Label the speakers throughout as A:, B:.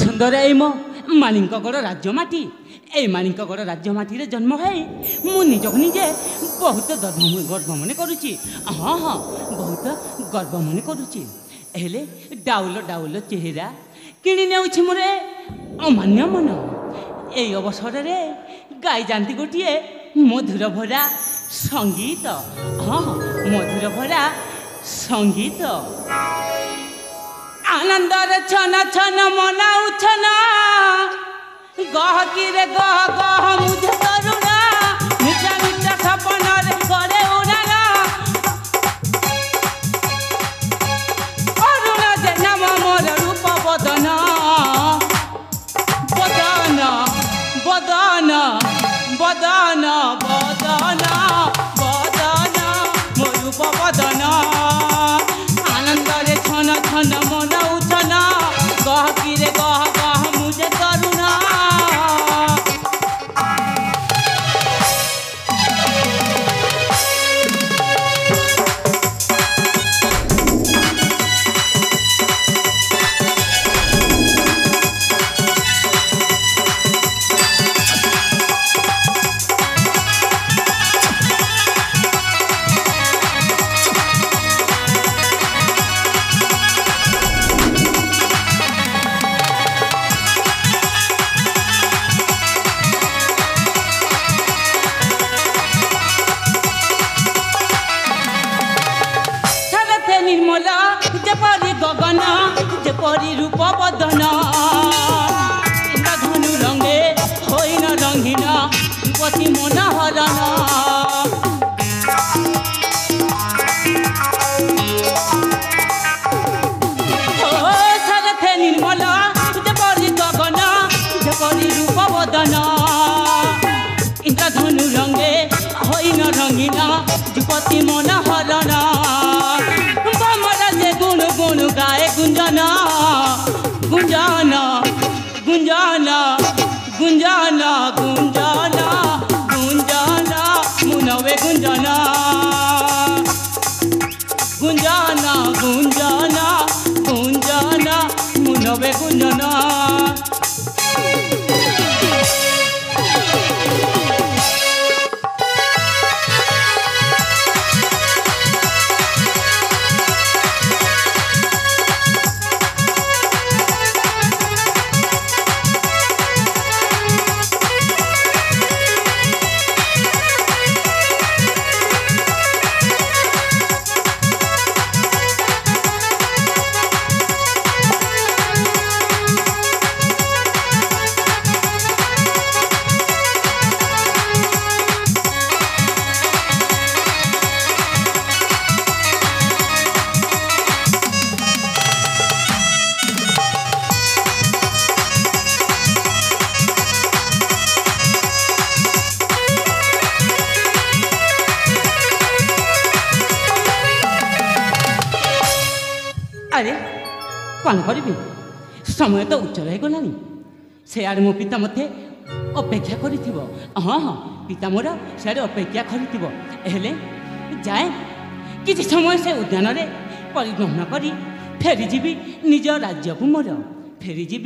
A: सुंदर ए मो मालिकगढ़ राज्य माटी ए मालिकगढ़ राज्य माटी रे जन्म है मु निजक निजे बहुत गर्व मन करुच्ची हाँ हाँ बहुत गर्व मन करुच्ची हेले डाउल डाउल चेहरा किणी नेउछि मोरे अमान्य मन ए अवसर रे गाई जाती गोटे मधुर भरा संगीत हाँ मधुर भरा संगीत आनंदर छन छन मनाऊ छन गह किरे गह गह मुझे करुणा मिठा मिठा सपन रे करे उड़ाना अरुणा जे नाम मोर रूप बदन बदन बदन बदन बदन बदन मोर रूप बदन आनंदरे छन छन मनाऊ छन गह किरे गह गह मुझे करुणा गगन जेपरी रूप बदन धनु रंगे होइन रंगीन पति मन हरण सारे निर्मल जेपरी गगन जेपरी रूप बदन इंद्रधनु रंगे होइन रंगीन पति मन हरण गुण गुण गाए गुंजन गुंजन गुंजन गुंजन गुंजन गुंजन मुनवे गुंजन गुंजन गुंजन गुंजन मुनवे गुंजन अरे कौन करी समय तो उच्च रहीगला से आड़े मो पिता मत अपेक्षा कर हाँ हाँ पिता मोर सियाड़े अपेक्षा कर जाए किसी समय से उद्यान रे परिभ्रमण करी फेरीजी निज राज्य को मोर फेरीजी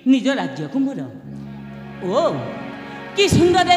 A: निज राज्य को मोर ओ कि सुंदर